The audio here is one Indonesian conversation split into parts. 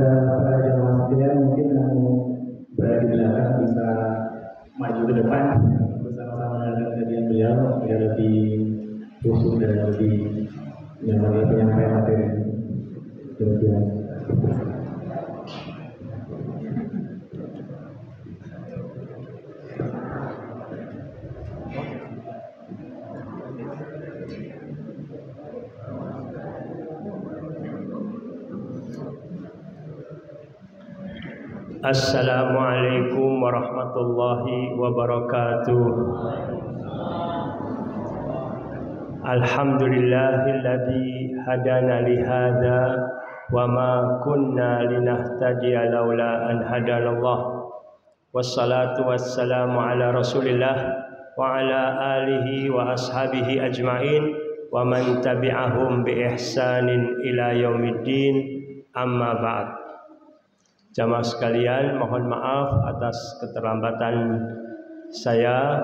para jemaah sekalian mungkin yang berada di belakang bisa maju ke depan bersama-sama dengan kajian beliau biar lebih khusus dan lebih nyaman penyampaian materi. Demikian. Assalamualaikum warahmatullahi wabarakatuh. Alhamdulillahilladzi hadana li hadza wa ma kunna linahtadiya laula an hadanallah. Wassalatu wassalamu ala Rasulillah wa ala alihi wa ashabihi ajmain wa man tabi'ahum bi ihsanin ila yaumiddin. Amma ba'd. Jamaah sekalian, mohon maaf atas keterlambatan saya.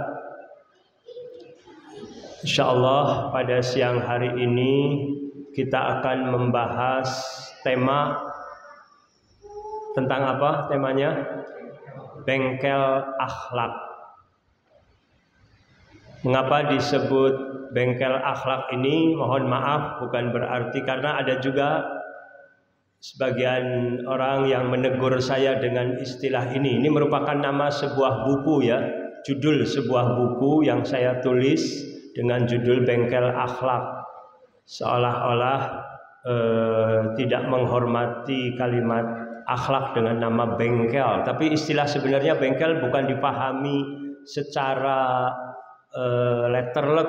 Insyaallah pada siang hari ini kita akan membahas tema tentang apa temanya? Bengkel akhlak. Mengapa disebut bengkel akhlak ini? Mohon maaf, bukan berarti karena ada juga sebagian orang yang menegur saya dengan istilah ini. Ini merupakan nama sebuah buku ya, judul sebuah buku yang saya tulis dengan judul Bengkel Akhlak. Seolah-olah tidak menghormati kalimat akhlak dengan nama bengkel. Tapi istilah sebenarnya bengkel bukan dipahami secara letterlek,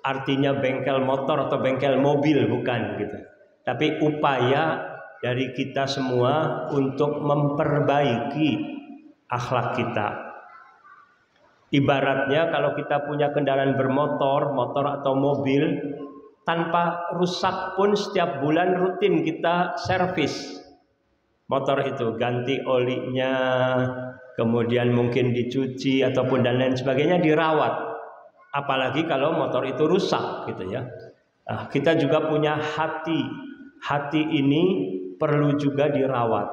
artinya bengkel motor atau bengkel mobil, bukan gitu. Tapi upaya dari kita semua untuk memperbaiki akhlak kita. Ibaratnya kalau kita punya kendaraan bermotor, motor atau mobil, tanpa rusak pun setiap bulan rutin kita servis motor itu, ganti olinya, kemudian mungkin dicuci ataupun dan lain sebagainya, dirawat. Apalagi kalau motor itu rusak gitu ya. Nah, kita juga punya hati. Hati ini perlu juga dirawat,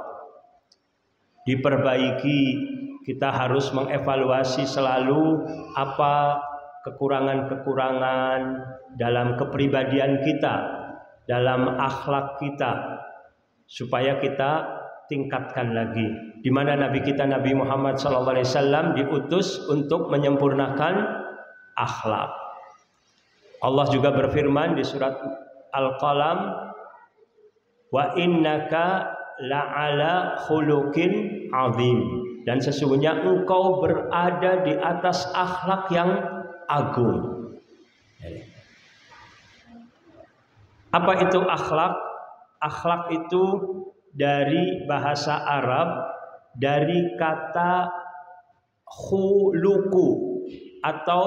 diperbaiki. Kita harus mengevaluasi selalu apa kekurangan-kekurangan dalam kepribadian kita, dalam akhlak kita, supaya kita tingkatkan lagi. Di mana Nabi kita Nabi Muhammad SAW diutus untuk menyempurnakan akhlak. Allah juga berfirman di surat Al-Qalam, wa innaka la'ala khuluqin azim, dan sesungguhnya engkau berada di atas akhlak yang agung. Apa itu akhlak? Akhlak itu dari bahasa Arab, dari kata khuluqu atau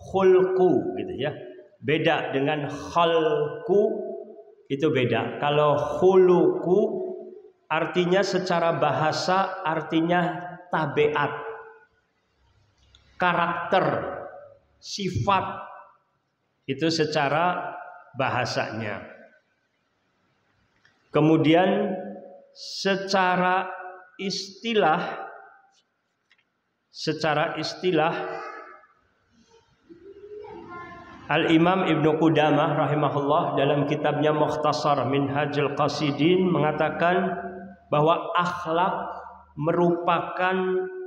khulqu gitu ya. Beda dengan khalqu, itu beda. Kalau khuluqu artinya secara bahasa artinya tabiat, karakter, sifat, itu secara bahasanya. Kemudian secara istilah Al-Imam Ibnu Qudamah rahimahullah dalam kitabnya Mukhtasar Minhajul Qasidin mengatakan bahwa akhlak merupakan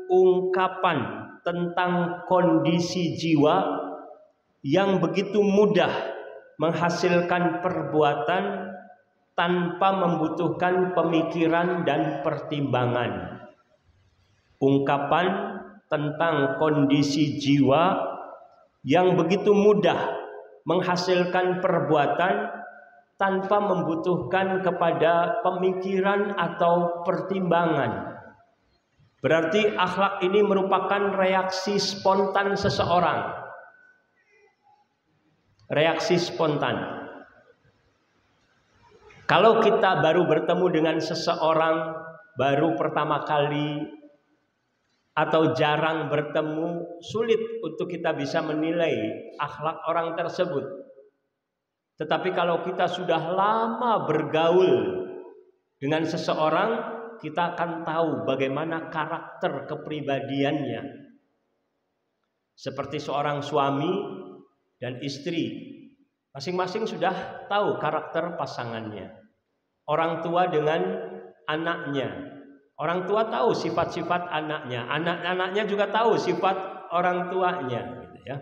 ungkapan tentang kondisi jiwa yang begitu mudah menghasilkan perbuatan tanpa membutuhkan pemikiran dan pertimbangan. Ungkapan tentang kondisi jiwa yang begitu mudah menghasilkan perbuatan tanpa membutuhkan kepada pemikiran atau pertimbangan. Berarti akhlak ini merupakan reaksi spontan seseorang. Reaksi spontan. Kalau kita baru bertemu dengan seseorang, baru pertama kali atau jarang bertemu, sulit untuk kita bisa menilai akhlak orang tersebut. Tetapi kalau kita sudah lama bergaul Dengan seseorang kita akan tahu bagaimana karakter kepribadiannya. Seperti seorang suami dan istri, masing-masing sudah tahu karakter pasangannya. Orang tua dengan anaknya, orang tua tahu sifat-sifat anaknya, anak-anaknya juga tahu sifat orang tuanya, gitu ya.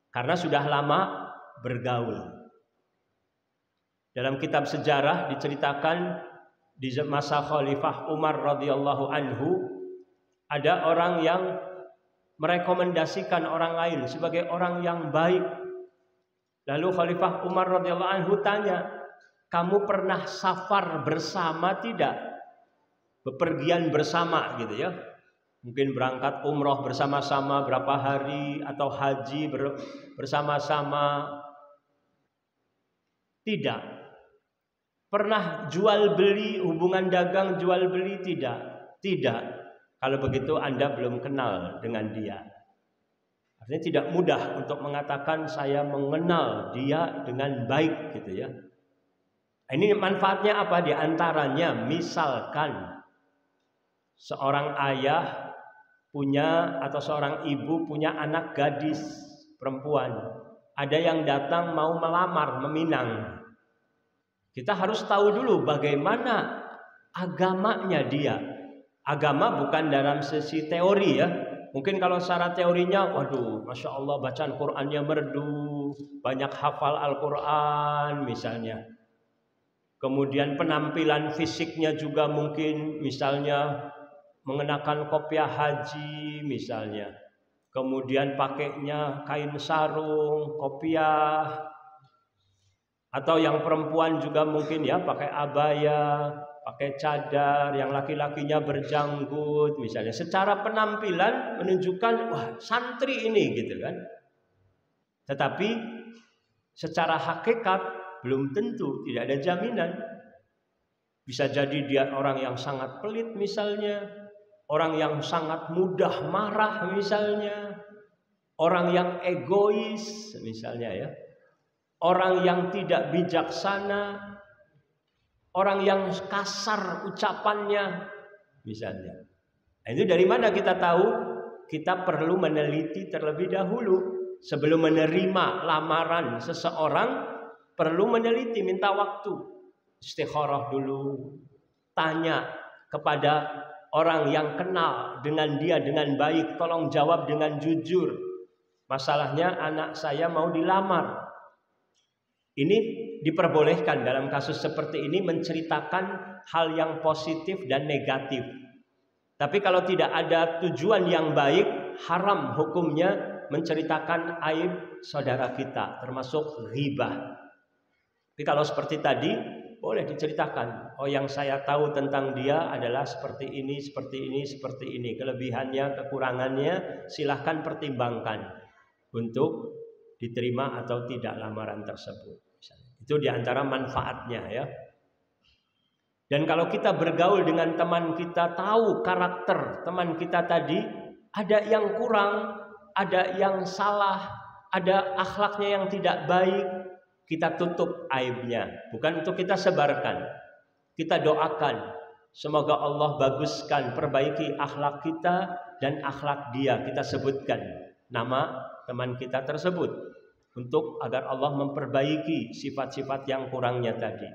Karena sudah lama bergaul. Dalam kitab sejarah diceritakan di masa Khalifah Umar radhiyallahu anhu, ada orang yang merekomendasikan orang lain sebagai orang yang baik. Lalu Khalifah Umar radhiyallahu anhu tanya, kamu pernah safar bersama tidak? Bepergian bersama gitu ya. Mungkin berangkat umroh bersama-sama berapa hari, atau haji bersama-sama. Tidak. Pernah jual beli, hubungan dagang jual beli tidak? Tidak. Kalau begitu Anda belum kenal dengan dia. Artinya tidak mudah untuk mengatakan saya mengenal dia dengan baik gitu ya. Ini manfaatnya apa? Di antaranya misalkan seorang ayah punya atau seorang ibu punya anak gadis perempuan. Ada yang datang mau melamar, meminang. Kita harus tahu dulu bagaimana agamanya dia. Agama bukan dalam sisi teori ya. Mungkin kalau secara teorinya, waduh, Masya Allah bacaan Qur'annya merdu, banyak hafal Al-Quran misalnya. Kemudian penampilan fisiknya juga mungkin misalnya mengenakan kopiah haji misalnya. Kemudian pakainya kain sarung, kopiah. Atau yang perempuan juga mungkin ya pakai abaya, pakai cadar, yang laki-lakinya berjanggut misalnya. Secara penampilan menunjukkan wah santri ini gitu kan. Tetapi secara hakikat belum tentu, tidak ada jaminan. Bisa jadi dia orang yang sangat pelit misalnya, orang yang sangat mudah marah misalnya, orang yang egois misalnya ya, orang yang tidak bijaksana, orang yang kasar ucapannya misalnya. Nah, itu dari mana kita tahu? Kita perlu meneliti terlebih dahulu. Sebelum menerima lamaran seseorang, perlu meneliti, minta waktu, istikharah dulu, tanya kepada orang yang kenal dengan dia dengan baik, tolong jawab dengan jujur. Masalahnya anak saya mau dilamar. Ini diperbolehkan dalam kasus seperti ini menceritakan hal yang positif dan negatif. Tapi kalau tidak ada tujuan yang baik, haram hukumnya menceritakan aib saudara kita, termasuk ghibah. Tapi kalau seperti tadi, boleh diceritakan. Oh, yang saya tahu tentang dia adalah seperti ini, seperti ini, seperti ini. Kelebihannya, kekurangannya, silahkan pertimbangkan untuk diterima atau tidak lamaran tersebut. Itu diantara manfaatnya ya. Dan kalau kita bergaul dengan teman kita, tahu karakter teman kita tadi, ada yang kurang, ada yang salah, ada akhlaknya yang tidak baik, kita tutup aibnya. Bukan untuk kita sebarkan. Kita doakan, semoga Allah baguskan, perbaiki akhlak kita dan akhlak dia. Kita sebutkan nama teman kita tersebut, untuk agar Allah memperbaiki sifat-sifat yang kurangnya tadi.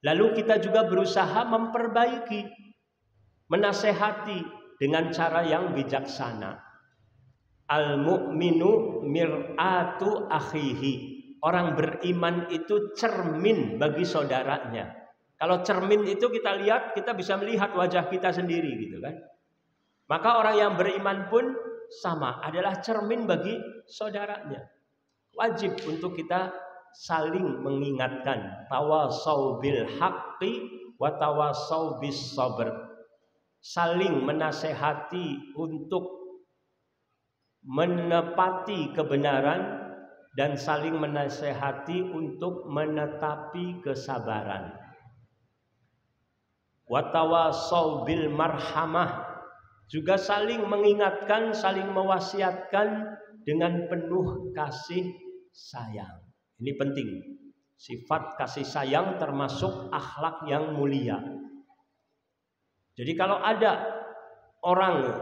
Lalu kita juga berusaha memperbaiki, menasehati dengan cara yang bijaksana. Al-mu'minu mir'atu akhihi. Orang beriman itu cermin bagi saudaranya. Kalau cermin itu kita lihat, kita bisa melihat wajah kita sendiri gitu kan. Maka orang yang beriman pun sama, adalah cermin bagi saudaranya. Wajib untuk kita saling mengingatkan, tawasau bil haqqi wa tawasau bis sabr. Saling menasehati untuk menepati kebenaran dan saling menasehati untuk menetapi kesabaran. Wa tawasau bil marhamah, juga saling mengingatkan, saling mewasiatkan dengan penuh kasih sayang. Ini penting. Sifat kasih sayang termasuk akhlak yang mulia. Jadi kalau ada orang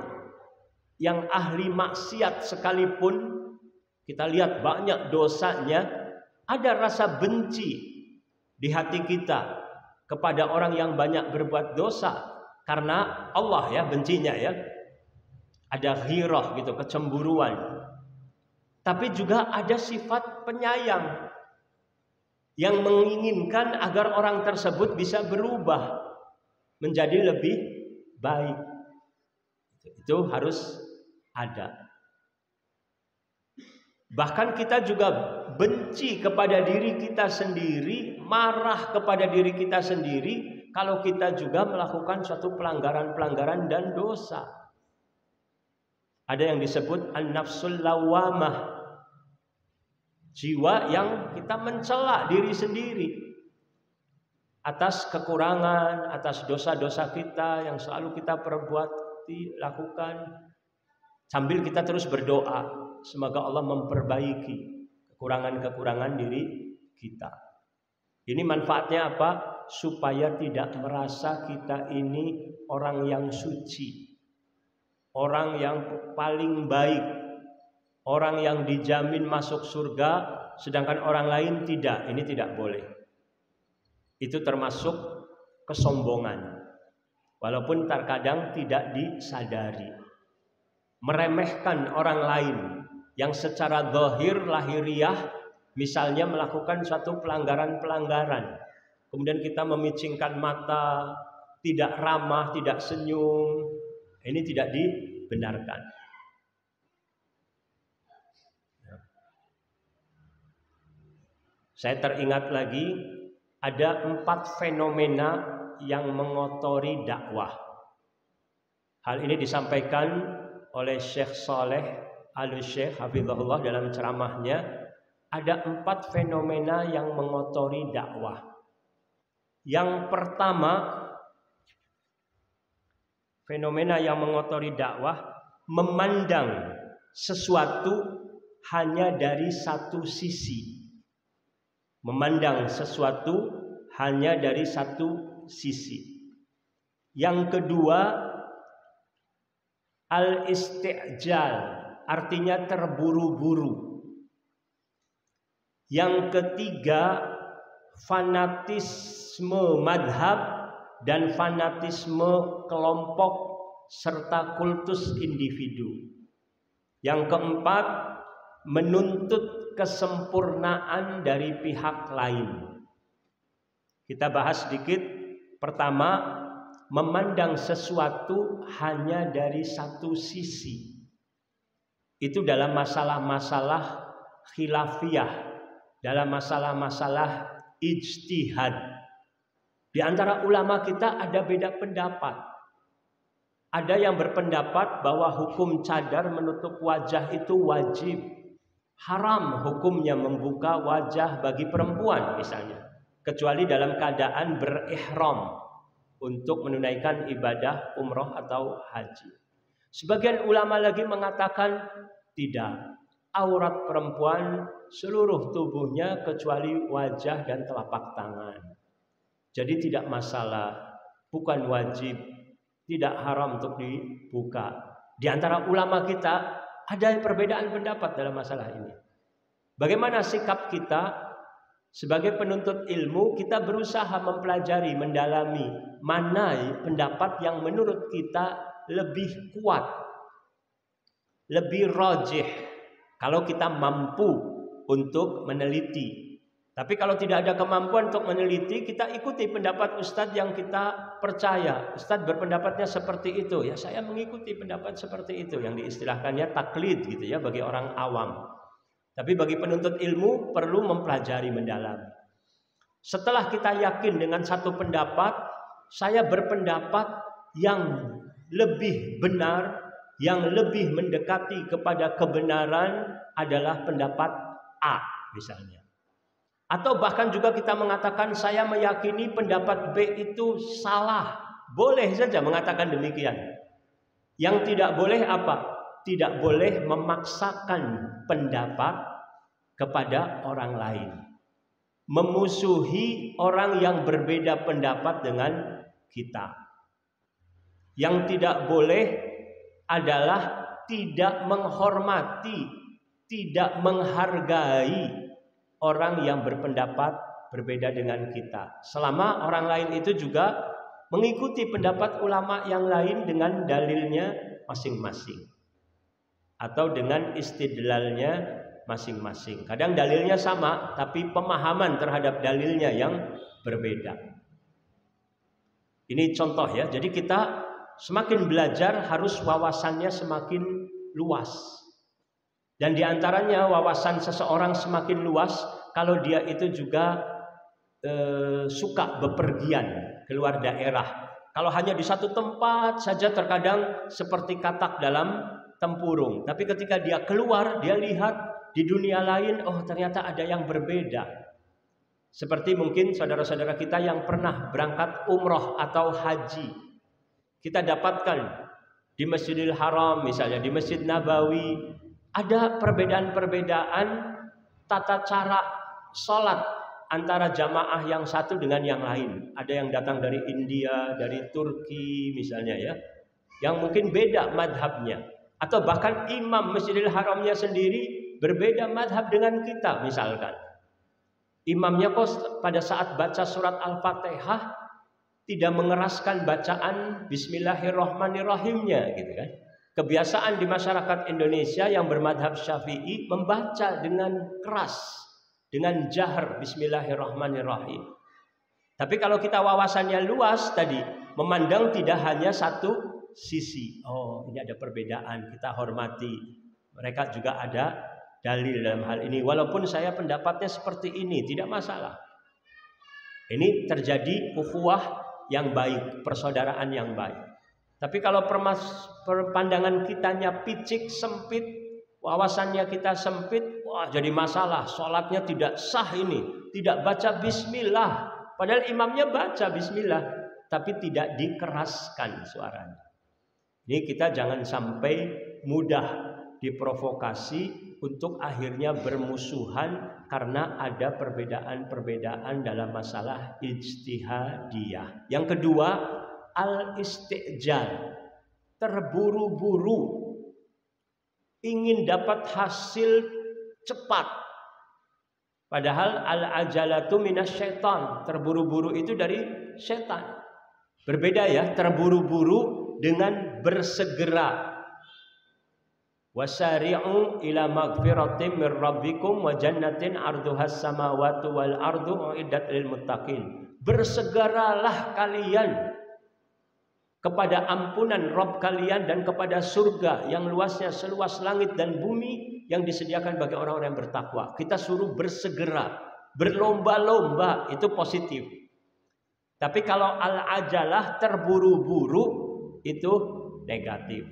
yang ahli maksiat sekalipun, kita lihat banyak dosanya, ada rasa benci di hati kita kepada orang yang banyak berbuat dosa. Karena Allah ya bencinya ya. Ada ghirah gitu, kecemburuan. Tapi juga ada sifat penyayang yang menginginkan agar orang tersebut bisa berubah menjadi lebih baik. Itu harus ada. Bahkan kita juga benci kepada diri kita sendiri, marah kepada diri kita sendiri kalau kita juga melakukan suatu pelanggaran-pelanggaran dan dosa. Ada yang disebut an-nafsul lawamah, jiwa yang kita mencela diri sendiri atas kekurangan, atas dosa-dosa kita yang selalu kita perbuat, lakukan, sambil kita terus berdoa semoga Allah memperbaiki kekurangan-kekurangan diri kita. Ini manfaatnya apa? Supaya tidak merasa kita ini orang yang suci, orang yang paling baik, orang yang dijamin masuk surga, sedangkan orang lain tidak. Ini tidak boleh. Itu termasuk kesombongan. Walaupun terkadang tidak disadari. Meremehkan orang lain yang secara zahir lahiriah misalnya melakukan suatu pelanggaran-pelanggaran. Kemudian kita memicingkan mata, tidak ramah, tidak senyum. Ini tidak dibenarkan. Saya teringat lagi ada 4 fenomena yang mengotori dakwah. Hal ini disampaikan oleh Syekh Saleh Al-Syekh Hafizahullah dalam ceramahnya. Ada 4 fenomena yang mengotori dakwah. Yang pertama, fenomena yang mengotori dakwah, memandang sesuatu hanya dari satu sisi. Memandang sesuatu hanya dari satu sisi. Yang kedua, al-isti'jal, artinya terburu-buru. Yang ketiga, fanatisme madhab dan fanatisme kelompok serta kultus individu. Yang keempat, menuntut kesempurnaan dari pihak lain. Kita bahas sedikit. Pertama, memandang sesuatu hanya dari satu sisi. Itu dalam masalah-masalah khilafiyah, dalam masalah-masalah ijtihad. Di antara ulama kita ada beda pendapat. Ada yang berpendapat bahwa hukum cadar menutup wajah itu wajib. Haram hukumnya membuka wajah bagi perempuan misalnya, kecuali dalam keadaan berihram untuk menunaikan ibadah umroh atau haji. Sebagian ulama lagi mengatakan tidak, aurat perempuan seluruh tubuhnya kecuali wajah dan telapak tangan. Jadi tidak masalah, bukan wajib, tidak haram untuk dibuka. Di antara ulama kita ada perbedaan pendapat dalam masalah ini. Bagaimana sikap kita sebagai penuntut ilmu? Kita berusaha mempelajari, mendalami mana pendapat yang menurut kita lebih kuat, lebih rajih kalau kita mampu untuk meneliti. Tapi kalau tidak ada kemampuan untuk meneliti, kita ikuti pendapat ustadz yang kita percaya. Ustadz berpendapatnya seperti itu, ya saya mengikuti pendapat seperti itu, yang diistilahkannya taklid gitu ya bagi orang awam. Tapi bagi penuntut ilmu perlu mempelajari mendalam. Setelah kita yakin dengan satu pendapat, saya berpendapat yang lebih benar, yang lebih mendekati kepada kebenaran adalah pendapat A misalnya. Atau bahkan juga kita mengatakan saya meyakini pendapat B itu salah. Boleh saja mengatakan demikian. Yang tidak boleh apa? Tidak boleh memaksakan pendapat kepada orang lain. memusuhi orang yang berbeda pendapat dengan kita. Yang tidak boleh adalah tidak menghormati, tidak menghargai orang yang berpendapat berbeda dengan kita. Selama orang lain itu juga mengikuti pendapat ulama yang lain dengan dalilnya masing-masing atau dengan istidlalnya masing-masing. Kadang dalilnya sama, tapi pemahaman terhadap dalilnya yang berbeda. Ini contoh ya. Jadi kita semakin belajar harus wawasannya semakin luas. Dan diantaranya wawasan seseorang semakin luas kalau dia itu juga suka bepergian keluar daerah. Kalau hanya di satu tempat saja terkadang seperti katak dalam tempurung. Tapi ketika dia keluar, dia lihat di dunia lain, oh ternyata ada yang berbeda. Seperti mungkin saudara-saudara kita yang pernah berangkat umroh atau haji. Kita dapatkan di Masjidil Haram misalnya, di Masjid Nabawi, ada perbedaan-perbedaan tata cara sholat antara jamaah yang satu dengan yang lain. Ada yang datang dari India, dari Turki misalnya ya, yang mungkin beda madhabnya. Atau bahkan imam Masjidil Haramnya sendiri berbeda madhab dengan kita misalkan. Imamnya kok pada saat baca surat Al-Fatihah tidak mengeraskan bacaan Bismillahirrahmanirrahimnya gitu kan. Kebiasaan di masyarakat Indonesia yang bermadhab Syafi'i membaca dengan keras, dengan jahar Bismillahirrahmanirrahim. Tapi kalau kita wawasannya luas tadi, memandang tidak hanya satu sisi. Oh, ini ada perbedaan, kita hormati. Mereka juga ada dalil dalam hal ini. Walaupun saya pendapatnya seperti ini, tidak masalah. Ini terjadi ukhuwah yang baik, persaudaraan yang baik. Tapi kalau pandangan kitanya picik, sempit, wawasannya kita sempit, wah jadi masalah. Sholatnya tidak sah ini, tidak baca bismillah. Padahal imamnya baca bismillah, tapi tidak dikeraskan suaranya. Ini kita jangan sampai mudah diprovokasi untuk akhirnya bermusuhan karena ada perbedaan-perbedaan dalam masalah ijtihadiyah. Yang kedua, al-istijal, terburu-buru, ingin dapat hasil cepat. Padahal al-ajalatu minasyaitan, terburu-buru itu dari setan. Berbeda ya, terburu-buru dengan bersegera. Wasari'u ila magfiratin mir rabbikum wa jannatin 'arduhas samawati wal ardu uiddat lil muttaqin. Bersegeralah kalian kepada ampunan Rabb kalian dan kepada surga yang luasnya seluas langit dan bumi yang disediakan bagi orang-orang yang bertakwa. Kita suruh bersegera, berlomba-lomba, itu positif. Tapi kalau al-ajalah, terburu-buru, itu negatif.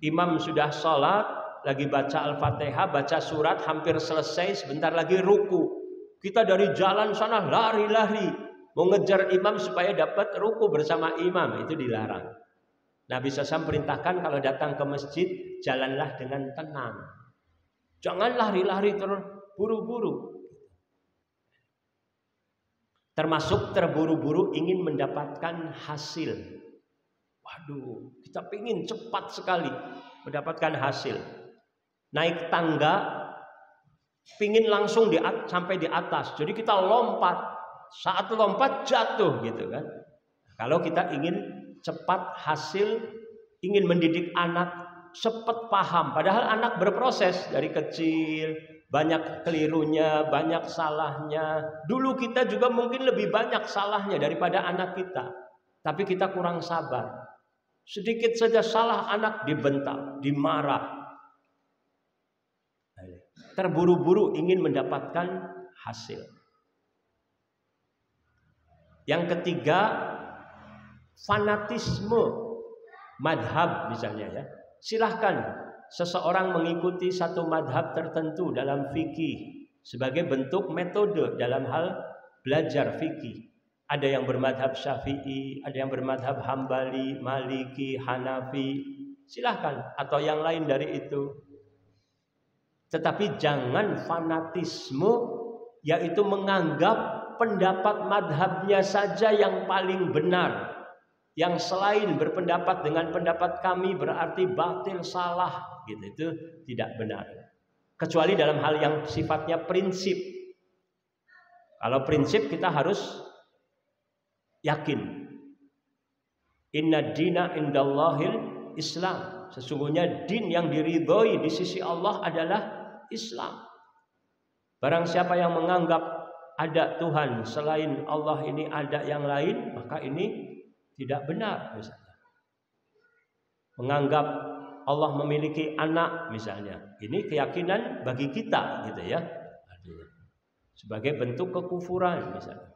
Imam sudah sholat, lagi baca Al-Fatihah, baca surat, hampir selesai, sebentar lagi ruku. Kita dari jalan sana lari-lari, mau ngejar imam supaya dapat ruku bersama imam, itu dilarang. Nabi SAW perintahkan kalau datang ke masjid, jalanlah dengan tenang. Jangan lari-lari terburu-buru. Termasuk terburu-buru ingin mendapatkan hasil. Waduh, kita ingin cepat sekali mendapatkan hasil. Naik tangga, pingin langsung sampai di atas. Jadi kita lompat. Saat lompat jatuh gitu kan. Kalau kita ingin cepat hasil, ingin mendidik anak cepat paham. Padahal anak berproses dari kecil, banyak kelirunya, banyak salahnya. Dulu kita juga mungkin lebih banyak salahnya daripada anak kita. Tapi kita kurang sabar. Sedikit saja salah anak dibentak, dimarah. Terburu-buru ingin mendapatkan hasil. Yang ketiga, fanatisme madhab misalnya ya. Silahkan seseorang mengikuti satu madhab tertentu dalam fikih sebagai bentuk metode dalam hal belajar fikih. Ada yang bermadhab Syafi'i, ada yang bermadhab Hambali, Maliki, Hanafi. Silahkan, atau yang lain dari itu. Tetapi jangan fanatisme yaitu menganggap pendapat madhabnya saja yang paling benar. Yang selain berpendapat dengan pendapat kami berarti batil, salah, gitu. Itu tidak benar. Kecuali dalam hal yang sifatnya prinsip. Kalau prinsip kita harus yakin. Inna dina indallahil Islam. Sesungguhnya din yang diridhoi di sisi Allah adalah Islam. Barang siapa yang menganggap ada Tuhan selain Allah ini ada yang lain, maka ini tidak benar misalnya. Menganggap Allah memiliki anak misalnya. Ini keyakinan bagi kita gitu ya. Sebagai bentuk kekufuran misalnya.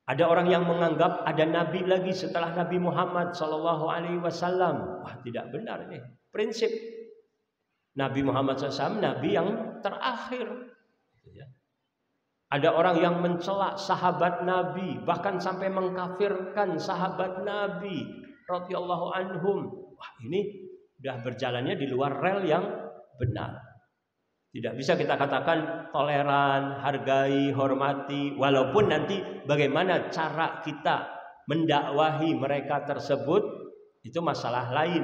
Ada orang yang menganggap ada nabi lagi setelah Nabi Muhammad SAW. Wah, tidak benar ini. Prinsip Nabi Muhammad SAW nabi yang terakhir. Ada orang yang mencela sahabat Nabi, bahkan sampai mengkafirkan sahabat Nabi radhiyallahu anhum. Wah, ini sudah berjalannya di luar rel yang benar. Tidak bisa kita katakan toleran, hargai, hormati, walaupun nanti bagaimana cara kita mendakwahi mereka tersebut itu masalah lain.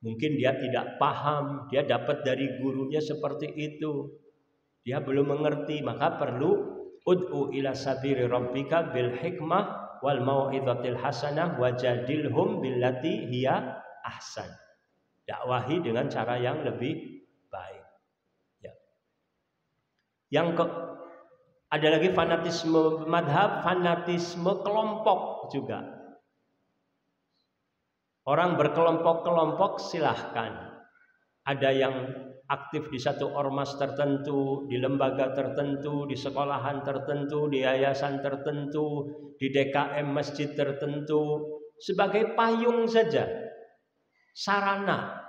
Mungkin dia tidak paham, dia dapat dari gurunya seperti itu. Dia belum mengerti, maka perlu ud'u ila sabili rabbika bil hikmah wal mau'izatil hasanah wajadilhum billati hiya ahsan. Dakwahi dengan cara yang lebih baik. Ya. Ada lagi fanatisme madhab, fanatisme kelompok juga. Orang berkelompok-kelompok silahkan. Ada yang aktif di satu ormas tertentu, di lembaga tertentu, di sekolahan tertentu, di yayasan tertentu, di DKM masjid tertentu, sebagai payung saja, sarana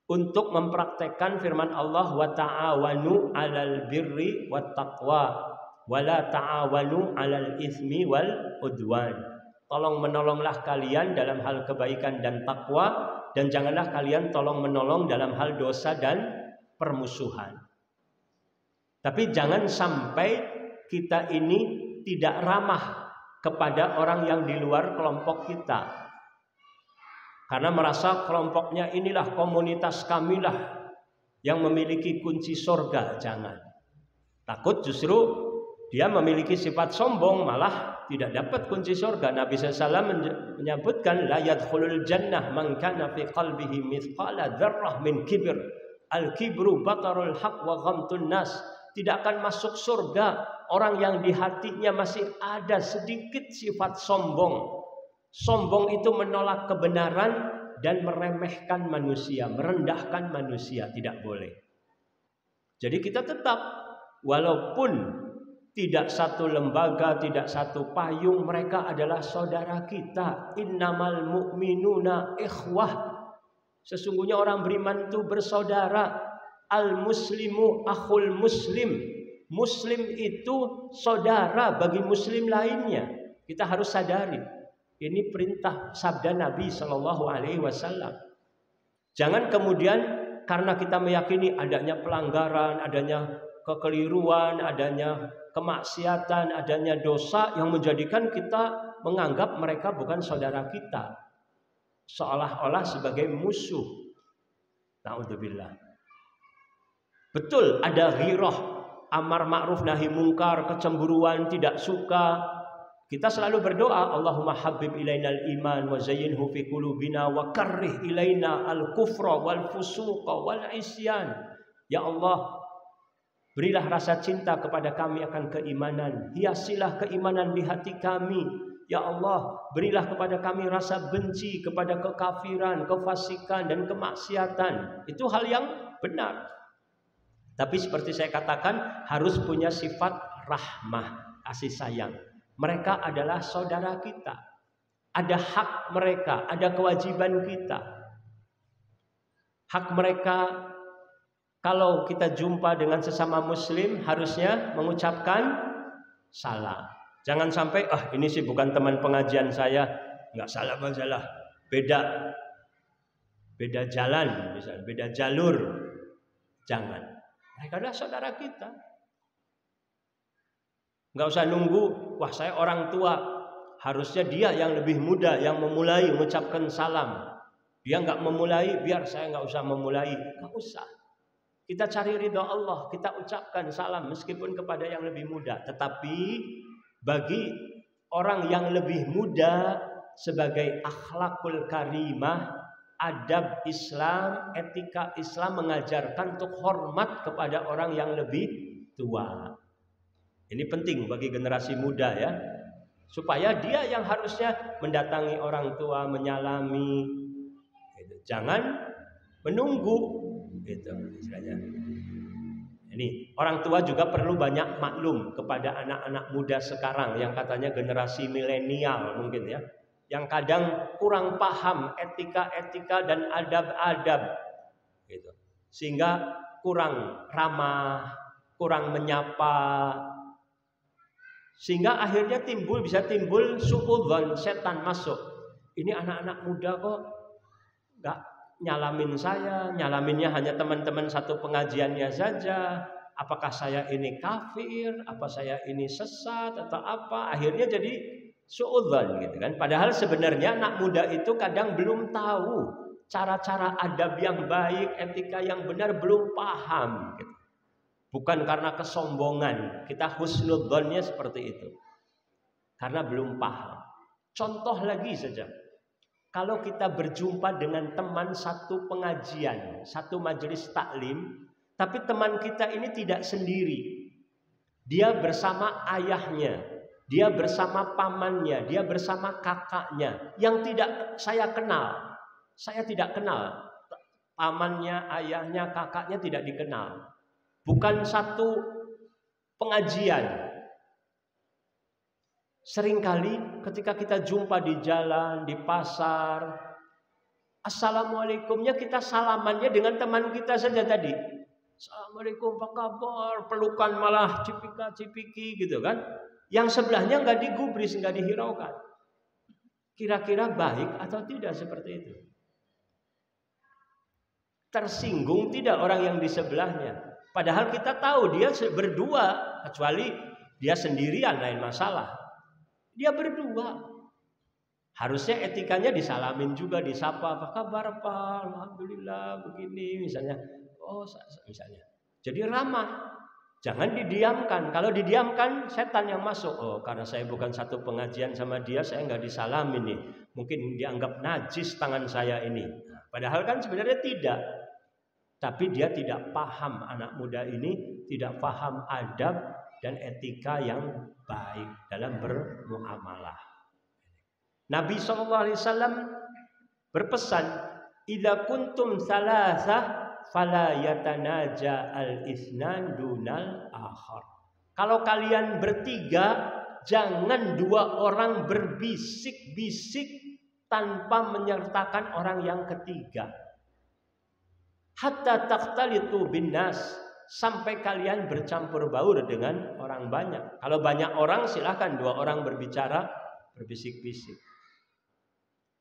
untuk mempraktekkan firman Allah, wa ta'awanu 'alal birri wat taqwa wa la ta'awanu 'alal itsmi wal udwan. Tolong menolonglah kalian dalam hal kebaikan dan takwa, dan janganlah kalian tolong menolong dalam hal dosa dan permusuhan. Tapi jangan sampai kita ini tidak ramah kepada orang yang di luar kelompok kita. Karena merasa kelompoknya inilah komunitas kamilah yang memiliki kunci surga. Jangan. Takut justru dia memiliki sifat sombong, malah tidak dapat kunci surga. Nabi SAW menyebutkan la yadkhulul jannah man kana fi qalbihi mithqala dzarrah min kibr. Al-kibru batarul haq wa ghamtun nas. Tidak akan masuk surga orang yang di hatinya masih ada sedikit sifat sombong. Sombong itu menolak kebenaran dan meremehkan manusia, merendahkan manusia. Tidak boleh. Jadi kita tetap, walaupun tidak satu lembaga, tidak satu payung, mereka adalah saudara kita. Innamal mu'minuna ikhwah. Sesungguhnya orang beriman itu bersaudara. Al-muslimu akhul muslim. Muslim itu saudara bagi muslim lainnya. Kita harus sadari. Ini perintah sabda Nabi SAW. Jangan kemudian karena kita meyakini adanya pelanggaran, adanya kekeliruan, adanya kemaksiatan, adanya dosa yang menjadikan kita menganggap mereka bukan saudara kita, seolah-olah sebagai musuh. Na'udzubillah. Betul ada ghirah, amar ma'ruf nahi mungkar, kecemburuan, tidak suka. Kita selalu berdoa, Allahumma habib ilainal iman wa zayyinhu fi qulubina wa karrih ilaina al-kufra wal fusuqa wal isyan. Ya Allah, berilah rasa cinta kepada kami akan keimanan. Hiasilah keimanan di hati kami. Ya Allah, berilah kepada kami rasa benci kepada kekafiran, kefasikan, dan kemaksiatan. Itu hal yang benar. Tapi seperti saya katakan, harus punya sifat rahmah, kasih sayang. Mereka adalah saudara kita. Ada hak mereka, ada kewajiban kita. Hak mereka, kalau kita jumpa dengan sesama muslim, harusnya mengucapkan salam. Jangan sampai, ini sih bukan teman pengajian saya, nggak salah masalah, beda jalan, misalnya beda jalur. Jangan. Mereka adalah saudara kita. Nggak usah nunggu, wah saya orang tua, harusnya dia yang lebih muda yang memulai mengucapkan salam. Dia nggak memulai, biar saya nggak usah memulai. Nggak usah. Kita cari ridha Allah, kita ucapkan salam meskipun kepada yang lebih muda. Tetapi bagi orang yang lebih muda sebagai akhlakul karimah, adab Islam, etika Islam mengajarkan untuk hormat kepada orang yang lebih tua. Ini penting bagi generasi muda ya, supaya dia yang harusnya mendatangi orang tua, menyalami, gitu. Jangan menunggu, gitu istilahnya. Ini orang tua juga perlu banyak maklum kepada anak-anak muda sekarang yang katanya generasi milenial mungkin ya, yang kadang kurang paham etika-etika dan adab-adab, gitu. Sehingga kurang ramah, kurang menyapa. Sehingga akhirnya bisa timbul suudzon, setan masuk. Ini anak-anak muda kok nggak nyalamin saya, nyalaminnya hanya teman-teman satu pengajiannya saja. Apakah saya ini kafir? Apa saya ini sesat atau apa? Akhirnya jadi suudzon gitu kan. Padahal sebenarnya anak muda itu kadang belum tahu cara-cara adab yang baik, etika yang benar, belum paham gitu. Bukan karena kesombongan, kita husnudzonnya seperti itu. Karena belum paham. Contoh lagi saja. Kalau kita berjumpa dengan teman satu pengajian, satu majelis taklim, tapi teman kita ini tidak sendiri. Dia bersama ayahnya, dia bersama pamannya, dia bersama kakaknya yang tidak saya kenal. Saya tidak kenal. Pamannya, ayahnya, kakaknya tidak dikenal. Bukan satu pengajian. Seringkali ketika kita jumpa di jalan, di pasar, assalamualaikumnya kita salamannya dengan teman kita saja tadi. Assalamualaikum, apa kabar? Pelukan malah cipika-cipiki gitu kan. Yang sebelahnya nggak digubris, nggak dihiraukan. Kira-kira baik atau tidak seperti itu? Tersinggung tidak orang yang di sebelahnya? Padahal kita tahu dia berdua, kecuali dia sendirian lain masalah. Dia berdua. Harusnya etikanya disalamin juga, disapa, apa kabar Pak? Alhamdulillah begini misalnya. Oh, misalnya. Jadi ramah. Jangan didiamkan. Kalau didiamkan setan yang masuk. Oh, karena saya bukan satu pengajian sama dia, saya nggak disalamin nih. Mungkin dianggap najis tangan saya ini. Padahal kan sebenarnya tidak. Tapi dia tidak paham, anak muda ini tidak paham adab dan etika yang baik dalam bermuamalah. Nabi SAW berpesan, "Idza kuntum salasah fala yatanaja al-itsnan dunal akhar." Kalau kalian bertiga, jangan dua orang berbisik-bisik tanpa menyertakan orang yang ketiga. Hatta taqtalitu binnas, sampai kalian bercampur baur dengan orang banyak. Kalau banyak orang silahkan dua orang berbicara, berbisik-bisik.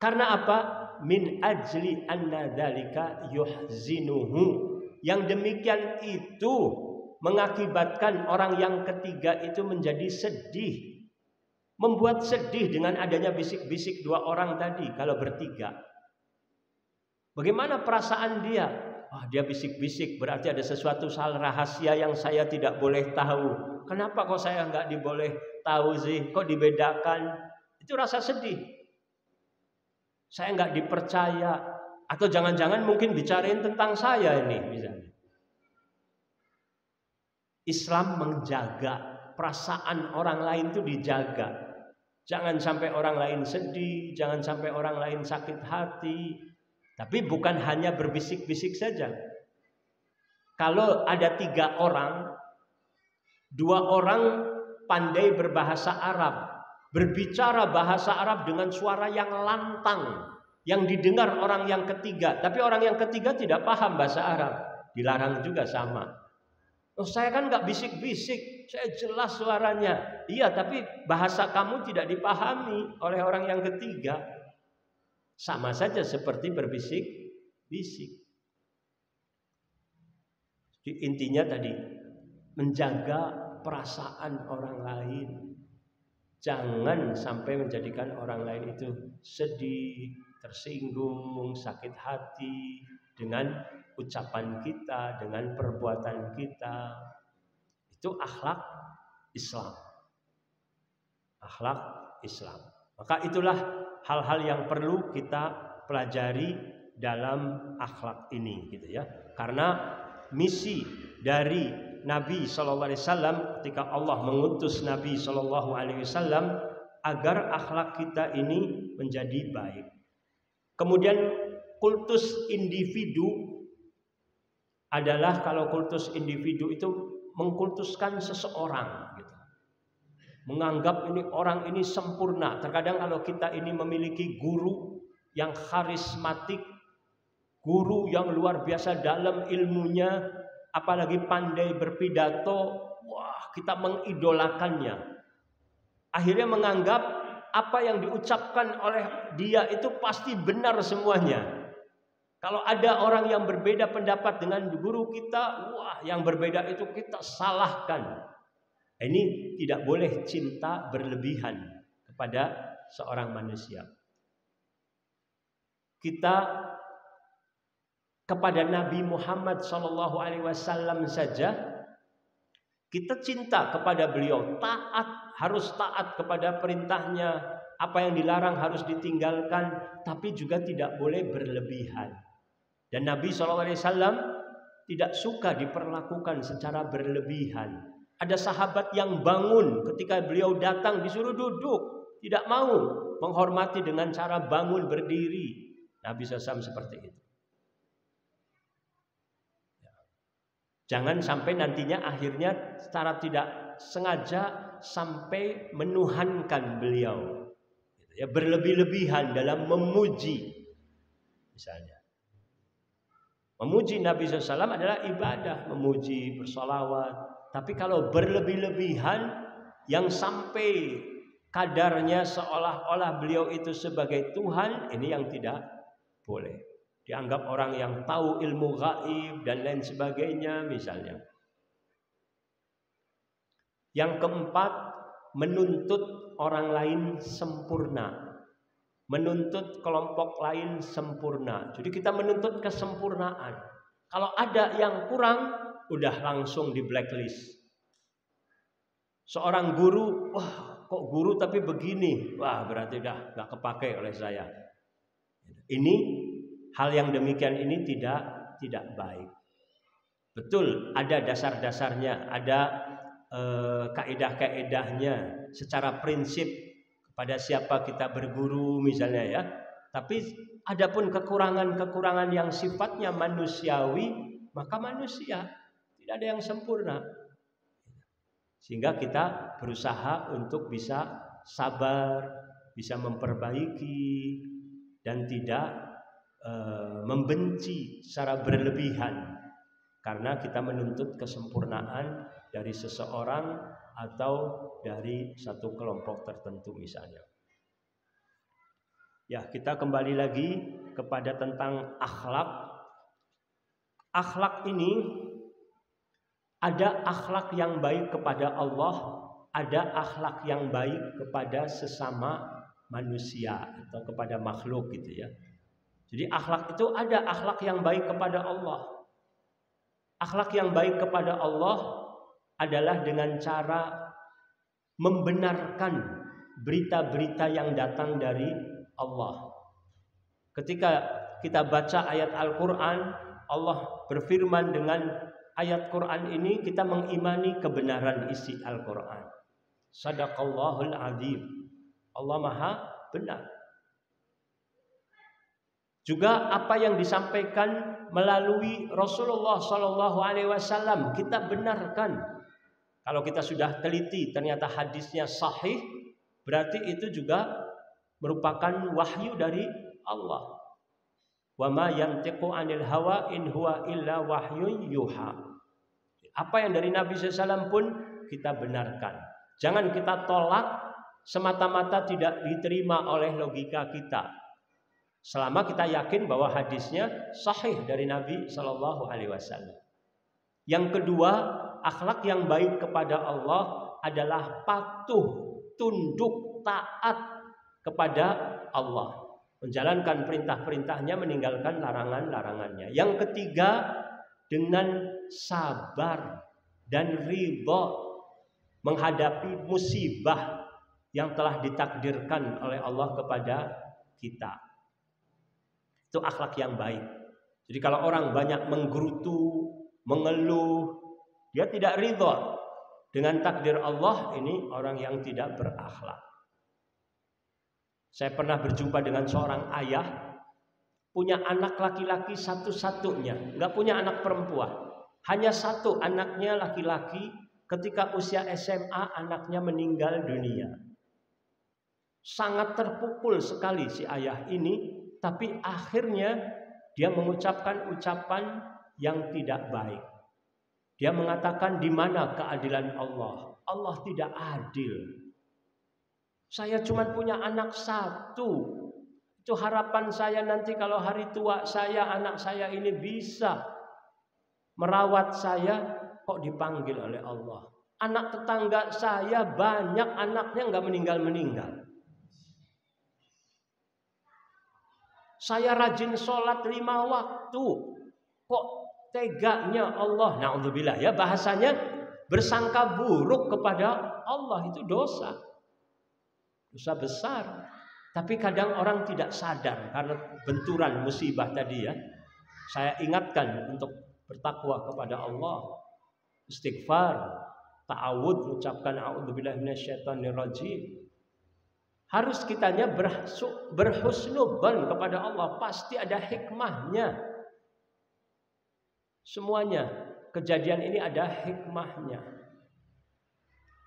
Karena apa? Min ajli anna dzalika yuhzinuhu. Yang demikian itu mengakibatkan orang yang ketiga itu menjadi sedih. Membuat sedih dengan adanya bisik-bisik dua orang tadi kalau bertiga. Bagaimana perasaan dia? Dia bisik-bisik, berarti ada sesuatu hal rahasia yang saya tidak boleh tahu. Kenapa kok saya nggak diboleh tahu sih? Kok dibedakan? Itu rasa sedih. Saya nggak dipercaya. Atau jangan-jangan mungkin bicarain tentang saya ini misalnya. Islam menjaga perasaan orang lain itu dijaga. Jangan sampai orang lain sedih, jangan sampai orang lain sakit hati. Tapi bukan hanya berbisik-bisik saja. Kalau ada 3 orang, 2 orang pandai berbahasa Arab, berbicara bahasa Arab dengan suara yang lantang, yang didengar orang yang ketiga. Tapi orang yang ketiga tidak paham bahasa Arab, dilarang juga sama. Oh, saya kan nggak bisik-bisik, saya jelas suaranya. Iya, tapi bahasa kamu tidak dipahami oleh orang yang ketiga. Sama saja seperti berbisik-bisik. Intinya tadi menjaga perasaan orang lain. Jangan sampai menjadikan orang lain itu sedih, tersinggung, sakit hati dengan ucapan kita, dengan perbuatan kita. Itu akhlak Islam. Akhlak Islam. Maka itulah hal-hal yang perlu kita pelajari dalam akhlak ini, gitu ya. Karena misi dari Nabi SAW ketika Allah mengutus Nabi SAW agar akhlak kita ini menjadi baik. Kemudian kultus individu adalah, kalau kultus individu itu mengkultuskan seseorang, gitu. Menganggap ini orang ini sempurna. Terkadang kalau kita ini memiliki guru yang karismatik, guru yang luar biasa dalam ilmunya, apalagi pandai berpidato, wah, kita mengidolakannya. Akhirnya menganggap apa yang diucapkan oleh dia itu pasti benar semuanya. Kalau ada orang yang berbeda pendapat dengan guru kita, wah, yang berbeda itu kita salahkan. Ini tidak boleh cinta berlebihan kepada seorang manusia. Kita kepada Nabi Muhammad SAW saja, kita cinta kepada beliau, taat, harus taat kepada perintahnya, apa yang dilarang harus ditinggalkan, tapi juga tidak boleh berlebihan. Dan Nabi SAW tidak suka diperlakukan secara berlebihan. Ada sahabat yang bangun ketika beliau datang disuruh duduk, tidak mau menghormati dengan cara bangun berdiri. Nabi SAW seperti itu. Jangan sampai nantinya akhirnya secara tidak sengaja sampai menuhankan beliau, ya, berlebih-lebihan dalam memuji. Misalnya memuji Nabi SAW adalah ibadah, memuji, bersolawat. Tapi kalau berlebih-lebihan yang sampai kadarnya seolah-olah beliau itu sebagai Tuhan, ini yang tidak boleh. Dianggap orang yang tahu ilmu gaib dan lain sebagainya misalnya. Yang keempat, menuntut orang lain sempurna. Menuntut kelompok lain sempurna. Jadi kita menuntut kesempurnaan. Kalau ada yang kurang, udah langsung di blacklist. Seorang guru, wah kok guru tapi begini, wah berarti udah nggak kepakai oleh saya. Ini hal yang demikian ini tidak baik. Betul, ada dasar-dasarnya, ada kaidah-kaidahnya secara prinsip kepada siapa kita berguru misalnya, ya. Tapi adapun kekurangan-kekurangan yang sifatnya manusiawi, maka manusia tidak ada yang sempurna. Sehingga kita berusaha untuk bisa sabar, bisa memperbaiki dan tidak membenci secara berlebihan karena kita menuntut kesempurnaan dari seseorang atau dari satu kelompok tertentu misalnya. Ya, kita kembali lagi kepada tentang akhlak. Akhlak ini ada akhlak yang baik kepada Allah, ada akhlak yang baik kepada sesama manusia atau kepada makhluk, gitu ya. Jadi akhlak itu ada akhlak yang baik kepada Allah. Akhlak yang baik kepada Allah adalah dengan cara membenarkan berita-berita yang datang dari Allah. Ketika kita baca ayat Al-Quran, Allah berfirman dengan ayat Quran ini, kita mengimani kebenaran isi Al-Quran. Sadaqallahul azim. Allah Maha benar. Juga apa yang disampaikan melalui Rasulullah SAW kita benarkan. Kalau kita sudah teliti ternyata hadisnya sahih, berarti itu juga merupakan wahyu dari Allah. Wa ma yantiqu 'anil hawa in huwa illa wahyun yuha. Apa yang dari Nabi SAW pun kita benarkan. Jangan kita tolak semata-mata tidak diterima oleh logika kita. Selama kita yakin bahwa hadisnya sahih dari Nabi SAW. Yang kedua, akhlak yang baik kepada Allah adalah patuh, tunduk, taat kepada Allah, menjalankan perintah-perintahnya, meninggalkan larangan-larangannya. Yang ketiga, dengan sabar dan ridha menghadapi musibah yang telah ditakdirkan oleh Allah kepada kita. Itu akhlak yang baik. Jadi kalau orang banyak menggerutu, mengeluh, dia tidak ridha dengan takdir Allah, ini orang yang tidak berakhlak. Saya pernah berjumpa dengan seorang ayah, punya anak laki-laki satu-satunya, nggak punya anak perempuan. Hanya satu anaknya laki-laki, ketika usia SMA anaknya meninggal dunia. Sangat terpukul sekali si ayah ini, tapi akhirnya dia mengucapkan ucapan yang tidak baik. Dia mengatakan, di mana keadilan Allah? Allah tidak adil. Saya cuma punya anak satu. Itu harapan saya nanti kalau hari tua saya, anak saya ini bisa merawat saya, kok dipanggil oleh Allah. Anak tetangga saya banyak anaknya nggak meninggal-meninggal. Saya rajin sholat 5 waktu, kok teganya Allah, na'udzubillah ya, bahasanya bersangka buruk kepada Allah itu dosa besar. Tapi kadang orang tidak sadar karena benturan musibah tadi ya. Saya ingatkan untuk bertakwa kepada Allah, istighfar, ta'awud, mengucapkan a'udzubillahi minasyaitonirrajim. Harus kitanya berhusnudzon kepada Allah, pasti ada hikmahnya. Semuanya kejadian ini ada hikmahnya.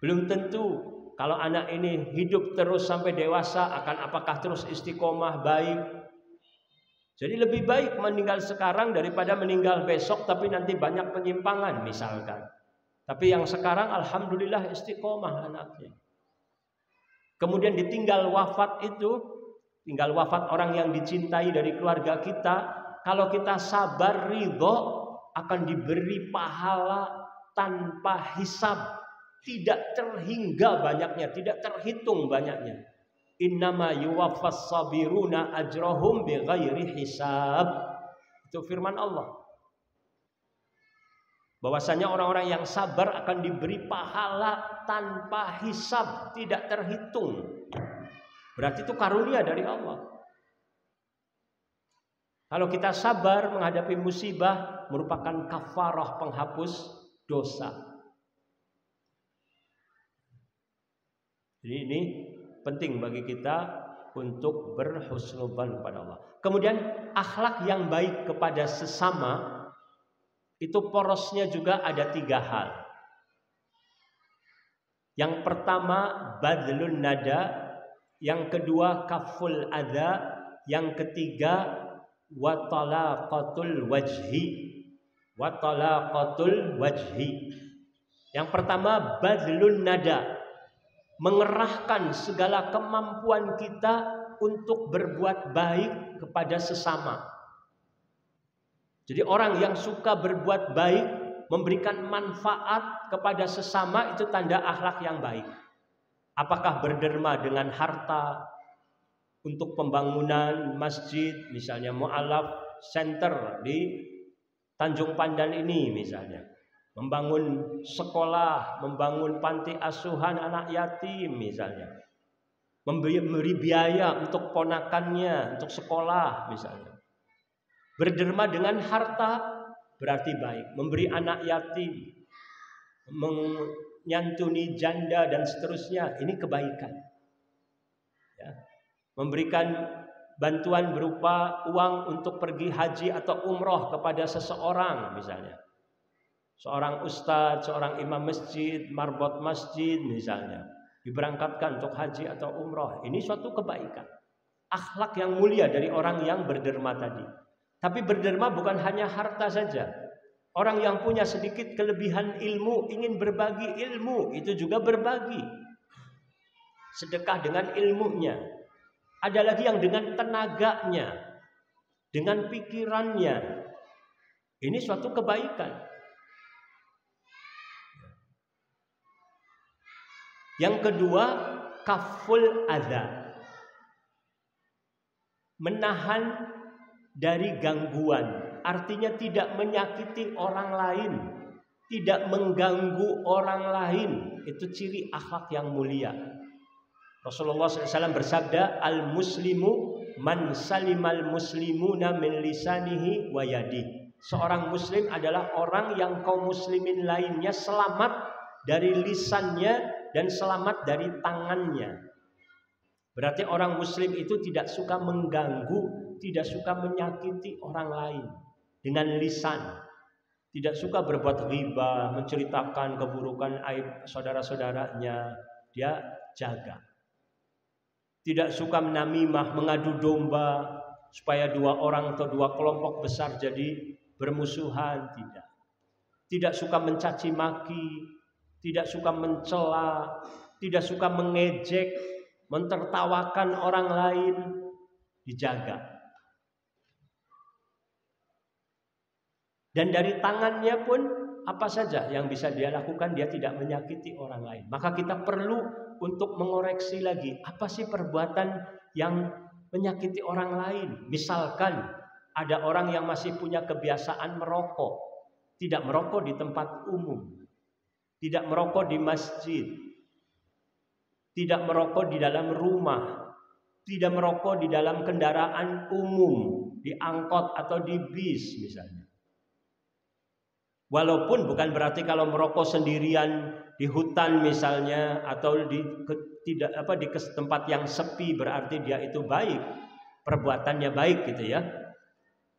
Belum tentu kalau anak ini hidup terus sampai dewasa akan apakah terus istiqomah baik. Jadi lebih baik meninggal sekarang daripada meninggal besok tapi nanti banyak penyimpangan misalkan. Tapi yang sekarang alhamdulillah istiqomah anaknya. Kemudian ditinggal wafat itu, tinggal wafat orang yang dicintai dari keluarga kita. Kalau kita sabar ridho, akan diberi pahala tanpa hisab, tidak terhingga banyaknya, tidak terhitung banyaknya. Innama yuwaffas sabiruna ajrahum bighairi hisab. Itu firman Allah. Bahwasanya orang-orang yang sabar akan diberi pahala tanpa hisab, tidak terhitung. Berarti itu karunia dari Allah. Kalau kita sabar menghadapi musibah, merupakan kafarah, penghapus dosa. Jadi ini penting bagi kita untuk berhusnudzon kepada Allah. Kemudian akhlak yang baik kepada sesama, itu porosnya juga ada 3 hal. Yang pertama badlun nada, yang kedua kaful adha, yang ketiga watalaqatul wajhi. Watalaqatul wajhi. Yang pertama badlun nada, mengerahkan segala kemampuan kita untuk berbuat baik kepada sesama. Jadi orang yang suka berbuat baik, memberikan manfaat kepada sesama, itu tanda akhlak yang baik. Apakah berderma dengan harta untuk pembangunan masjid, misalnya Mu'alaf Center di Tanjung Pandan ini misalnya, membangun sekolah, membangun panti asuhan anak yatim misalnya, memberi biaya untuk ponakannya untuk sekolah misalnya. Berderma dengan harta berarti baik, memberi anak yatim, menyantuni janda dan seterusnya, ini kebaikan ya. Memberikan bantuan berupa uang untuk pergi haji atau umroh kepada seseorang misalnya, seorang ustadz, seorang imam masjid, marbot masjid misalnya, diberangkatkan untuk haji atau umroh, ini suatu kebaikan, akhlak yang mulia dari orang yang berderma tadi. Tapi berderma bukan hanya harta saja. Orang yang punya sedikit kelebihan ilmu, ingin berbagi ilmu, itu juga berbagi. Sedekah dengan ilmunya. Ada lagi yang dengan tenaganya, dengan pikirannya. Ini suatu kebaikan. Yang kedua, kaful adza. Menahan dari gangguan, artinya tidak menyakiti orang lain, tidak mengganggu orang lain. Itu ciri akhlak yang mulia. Rasulullah SAW bersabda, al-muslimu man salimal muslimuna min lisanihi wa yadihi. Seorang muslim adalah orang yang kaum muslimin lainnya selamat dari lisannya dan selamat dari tangannya. Berarti orang muslim itu tidak suka mengganggu, tidak suka menyakiti orang lain dengan lisan. Tidak suka berbuat ghibah, menceritakan keburukan aib saudara-saudaranya. Dia jaga. Tidak suka menamimah, mengadu domba supaya dua orang atau dua kelompok besar jadi bermusuhan. Tidak. Tidak suka mencaci maki, tidak suka mencela, tidak suka mengejek, mentertawakan orang lain. Dijaga. Dan dari tangannya pun apa saja yang bisa dia lakukan, dia tidak menyakiti orang lain. Maka kita perlu untuk mengoreksi lagi, apa sih perbuatan yang menyakiti orang lain. Misalkan ada orang yang masih punya kebiasaan merokok, tidak merokok di tempat umum, tidak merokok di masjid, tidak merokok di dalam rumah, tidak merokok di dalam kendaraan umum, di angkot atau di bis misalnya. Walaupun bukan berarti kalau merokok sendirian di hutan misalnya atau di tempat yang sepi berarti dia itu baik, perbuatannya baik gitu ya.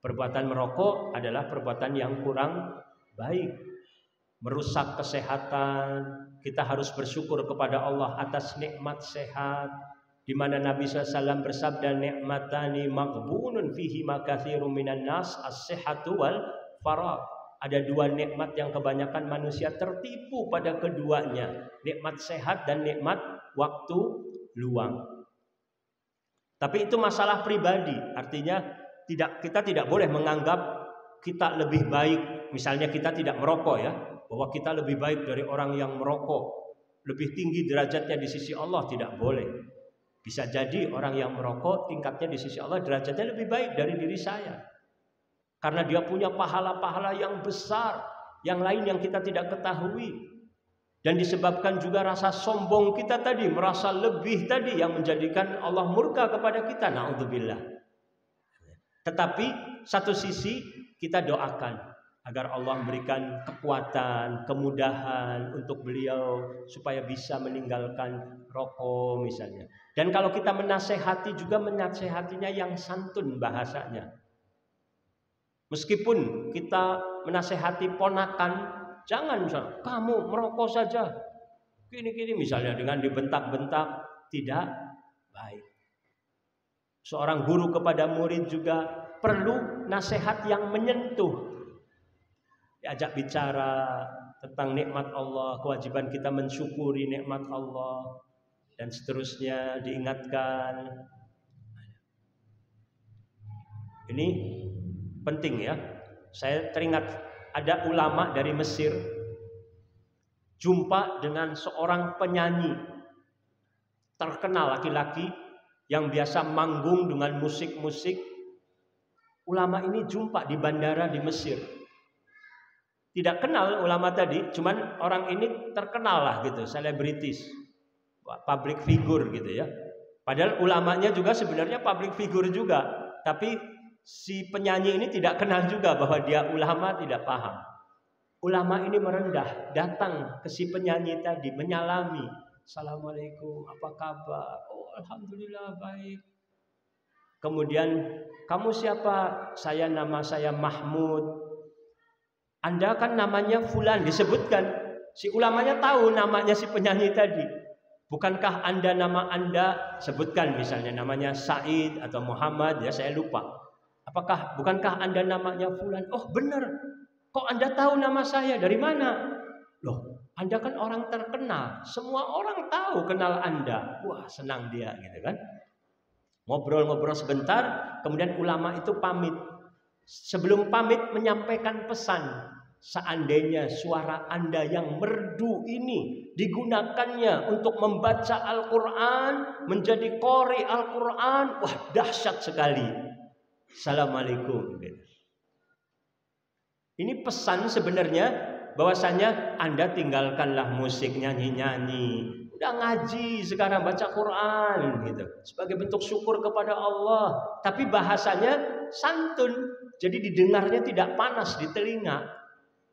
Perbuatan merokok adalah perbuatan yang kurang baik, merusak kesehatan. Kita harus bersyukur kepada Allah atas nikmat sehat, di mana Nabi SAW bersabda, nikmatani maghbunun fihi makatsirun minan nas, as-sihhatu wal faragh. Ada dua nikmat yang kebanyakan manusia tertipu pada keduanya, nikmat sehat dan nikmat waktu luang. Tapi itu masalah pribadi, artinya kita tidak boleh menganggap kita lebih baik. Misalnya kita tidak merokok ya, bahwa kita lebih baik dari orang yang merokok, lebih tinggi derajatnya di sisi Allah, tidak boleh. Bisa jadi orang yang merokok tingkatnya di sisi Allah derajatnya lebih baik dari diri saya. Karena dia punya pahala-pahala yang besar, yang lain yang kita tidak ketahui. Dan disebabkan juga rasa sombong kita tadi, merasa lebih tadi yang menjadikan Allah murka kepada kita. Na'udzubillah. Tetapi satu sisi kita doakan agar Allah memberikan kekuatan, kemudahan untuk beliau supaya bisa meninggalkan rokok misalnya. Dan kalau kita menasehati juga menasehatinya yang santun bahasanya. Meskipun kita menasehati ponakan, jangan misalnya kamu merokok saja, gini-gini misalnya dengan dibentak-bentak, tidak baik. Seorang guru kepada murid juga perlu nasihat yang menyentuh. Diajak bicara tentang nikmat Allah, kewajiban kita mensyukuri nikmat Allah, dan seterusnya diingatkan. Ini penting ya. Saya teringat ada ulama dari Mesir jumpa dengan seorang penyanyi terkenal laki-laki yang biasa manggung dengan musik-musik. Ulama ini jumpa di bandara di Mesir. Tidak kenal ulama tadi, cuman orang ini terkenal lah gitu, selebritis, public figure gitu ya. Padahal ulamanya juga sebenarnya public figure juga, tapi si penyanyi ini tidak kenal juga bahwa dia ulama, tidak paham. Ulama ini merendah, datang ke si penyanyi tadi, menyalami. Assalamualaikum, apa kabar? Oh, alhamdulillah baik. Kemudian, kamu siapa? Nama saya Mahmud. Anda kan namanya Fulan, disebutkan. Si ulamanya tahu namanya si penyanyi tadi. Bukankah nama Anda sebutkan misalnya namanya Said atau Muhammad, ya saya lupa. Bukankah Anda namanya Fulan? Oh benar. Kok Anda tahu nama saya? Dari mana? Loh, Anda kan orang terkenal. Semua orang tahu kenal Anda. Wah, senang dia gitu kan. Ngobrol-ngobrol sebentar, kemudian ulama itu pamit. Sebelum pamit menyampaikan pesan. seandainya suara Anda yang merdu ini digunakannya untuk membaca Al-Quran, menjadi qori Al-Quran, wah dahsyat sekali. Assalamualaikum. Ini pesan sebenarnya bahwasanya Anda tinggalkanlah musik, nyanyi-nyanyi. Udah ngaji sekarang, baca Quran gitu. Sebagai bentuk syukur kepada Allah. Tapi bahasanya santun. Jadi didengarnya tidak panas di telinga.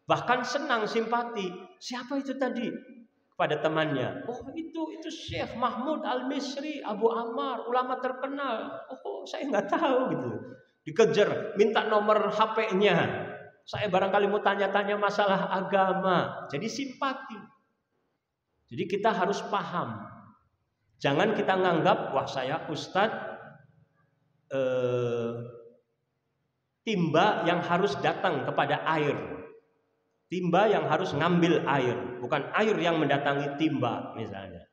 Bahkan senang, simpati. Siapa itu tadi? Kepada temannya. Oh itu Syekh Mahmud Al-Misri, Abu Ammar, ulama terkenal. Oh saya nggak tahu gitu. Dikejar, minta nomor HP-nya. Saya barangkali mau tanya-tanya masalah agama. Jadi simpati. Jadi kita harus paham. Jangan kita nganggap, wah saya ustadz timba yang harus datang kepada air. Timba yang harus ngambil air. Bukan air yang mendatangi timba misalnya.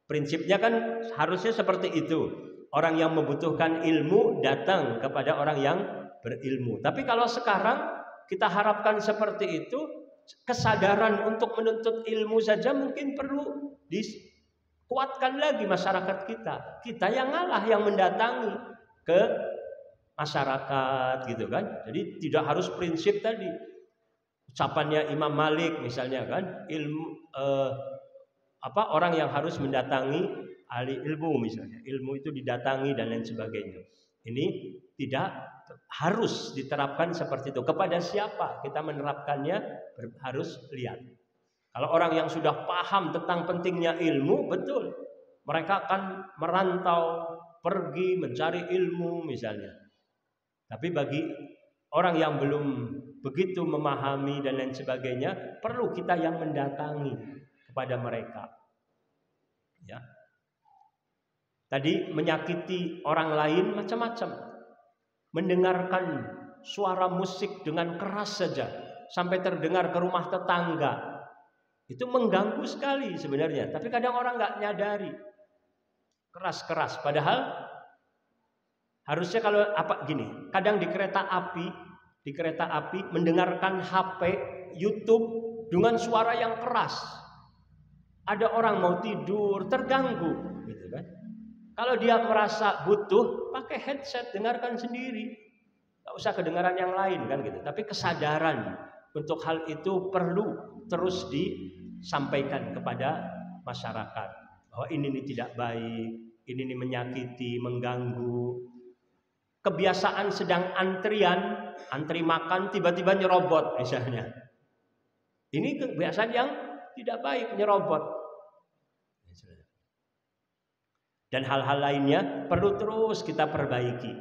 Prinsipnya kan harusnya seperti itu. Orang yang membutuhkan ilmu datang kepada orang yang berilmu. Tapi kalau sekarang kita harapkan seperti itu, kesadaran untuk menuntut ilmu saja mungkin perlu dikuatkan lagi masyarakat kita. Kita yang ngalah, yang mendatangi ke masyarakat gitu kan. Jadi tidak harus prinsip tadi. Ucapannya Imam Malik misalnya kan, ilmu orang yang harus mendatangi ahli ilmu misalnya. Ilmu itu didatangi dan lain sebagainya. Ini tidak harus diterapkan seperti itu. Kepada siapa kita menerapkannya harus lihat. Kalau orang yang sudah paham tentang pentingnya ilmu, betul. Mereka akan merantau, pergi mencari ilmu misalnya. Tapi bagi orang yang belum begitu memahami dan lain sebagainya, perlu kita yang mendatangi kepada mereka. Ya. Tadi menyakiti orang lain macam-macam. Mendengarkan suara musik dengan keras saja sampai terdengar ke rumah tetangga. Itu mengganggu sekali sebenarnya. Tapi kadang orang nggak nyadari. Keras-keras. Padahal harusnya kalau gini. Kadang di kereta api mendengarkan HP, YouTube dengan suara yang keras. Ada orang mau tidur terganggu, gitu kan? Kalau dia merasa butuh, pakai headset, dengarkan sendiri. Gak usah kedengaran yang lain kan gitu. Tapi kesadaran untuk hal itu perlu terus disampaikan kepada masyarakat. Bahwa ini tidak baik, ini menyakiti, mengganggu. Kebiasaan sedang antri makan, tiba-tiba nyerobot misalnya. Ini kebiasaan yang tidak baik, nyerobot. Dan hal-hal lainnya perlu terus kita perbaiki.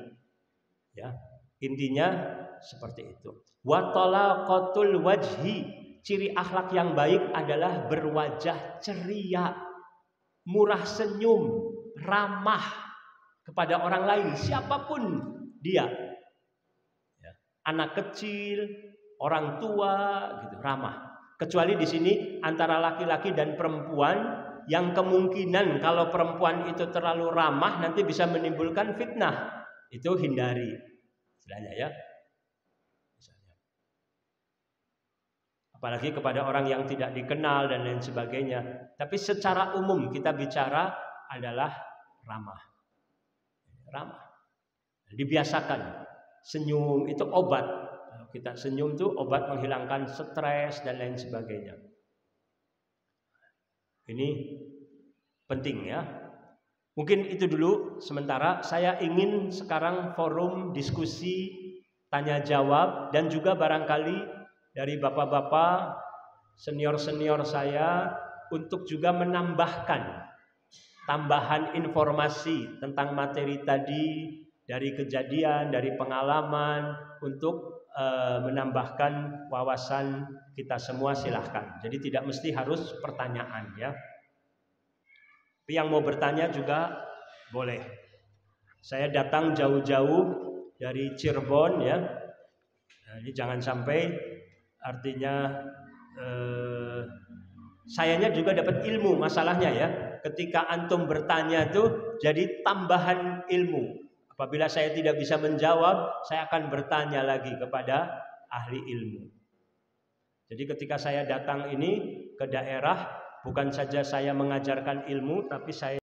Ya, intinya seperti itu. Wa talaqatul wajhi, ciri akhlak yang baik adalah berwajah ceria, murah senyum, ramah kepada orang lain, siapapun dia. Ya, anak kecil, orang tua, gitu, ramah. Kecuali di sini antara laki-laki dan perempuan, yang kemungkinan kalau perempuan itu terlalu ramah nanti bisa menimbulkan fitnah. Itu hindari. Istilahnya ya. Misalnya. Apalagi kepada orang yang tidak dikenal dan lain sebagainya. Tapi secara umum kita bicara adalah ramah. Ramah. Dibiasakan. Senyum itu obat. Kalau kita senyum itu obat menghilangkan stres dan lain sebagainya. Ini penting ya. Mungkin itu dulu sementara. Saya ingin sekarang forum diskusi tanya jawab dan juga barangkali dari bapak-bapak senior-senior saya untuk juga menambahkan tambahan informasi tentang materi tadi dari kejadian, dari pengalaman untuk menambahkan wawasan kita semua, silahkan. Jadi tidak mesti harus pertanyaan ya. Tapi yang mau bertanya juga boleh. Saya datang jauh-jauh dari Cirebon ya. Nah, ini jangan sampai artinya sayanya juga dapat ilmu masalahnya ya. Ketika antum bertanya tuh jadi tambahan ilmu. Apabila saya tidak bisa menjawab, saya akan bertanya lagi kepada ahli ilmu. Jadi ketika saya datang ini ke daerah, bukan saja saya mengajarkan ilmu, tapi saya